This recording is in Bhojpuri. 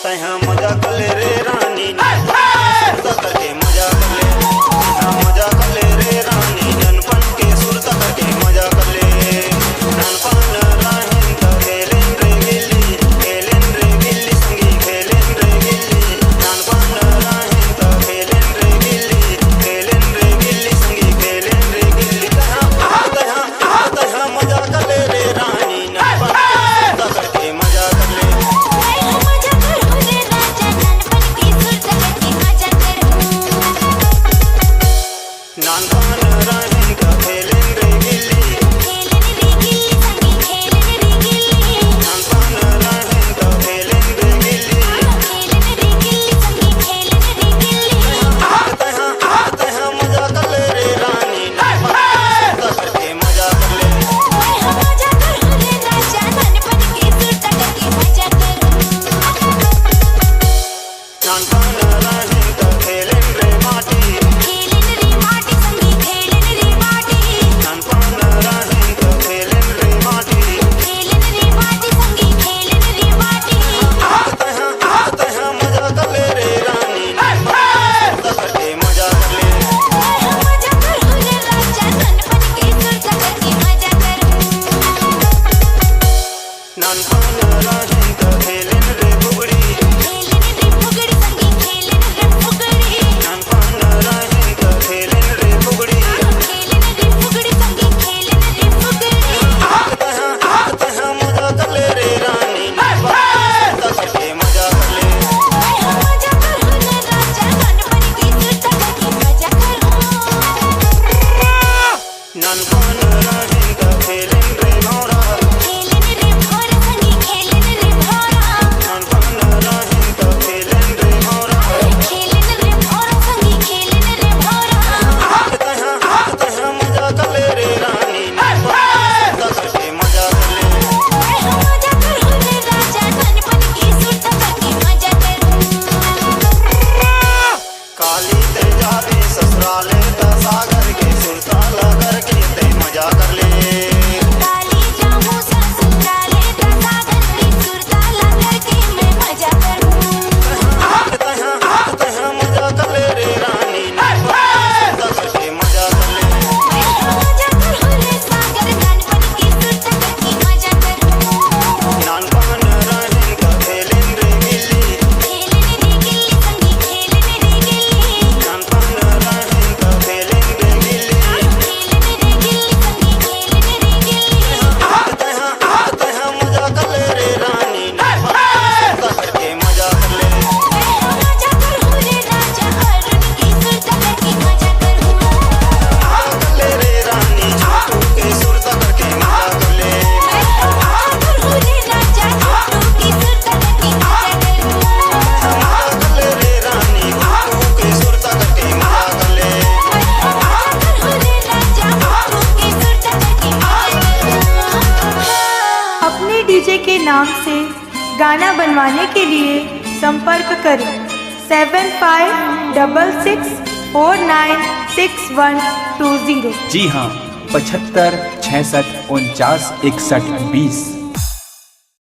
तैहा मजा कर ले रे रानी सुरता करके मजा कर ले मजा कर ले रे रानी ननपन के सुरता करके मजा कर ले ननपन राहिन त खेलेन रे गिल्ली संगी खेलेन रे गिल्ली ननपन राहिन त खेलेन रे गिल्ली संगी खेलेन रे गिल्ली तैहा मजा कर ले रे रानी ननपन के सुरता करके मजा कर ले नानपन राहिन त खेलेन रे गिल्ली नानपन राहिन त खेलेन रे गिल्ली तैहा मजा कर ले रे रानी ननपन के सुरता करके मजा कर ले नानपन राहिन त खेलेन रे माटी नानपन राहिन त खेलेन रे माटी तैहा मजा कर ले रे रानी ननपन के सुरता करके मजा कर ले नानपन राहिन त खेलेन रे फुगड़ी नानपन राहिन त खेलेन रे फुगड़ी तैहा मजा कर ले रे रानी ननपन के सुरता करके मजा कर ले नानपन राहिन त खेलेन रे भौरा नानपन राहिन त खेलेन रे भौरा तैहा मजा कर ले रे रानी ननपन के सुरता करके मजा कर ले काली ते जावे ससुराले त सागर के सुरता लगर के ते मजा कर ले तैहा मजा कर ले रे रानी ननपन के सुरता करके मजा कर ले नानपन राहिन त खेलेन रे गिल्ली नानपन राहिन त खेलेन रे गिल्ली तैहा मजा कर ले रे रानी ननपन के सुरता करके मजा कर ले कर ले रे रानी छोटू के सुरता करके मजा कर ले कर ले रे रानी छोटू के सुरता करके मजा कर ले अपने डीजे के नाम से गाना बनवाने के लिए संपर्क करें 7566496120। जी हाँ, 75 66 49 61 20।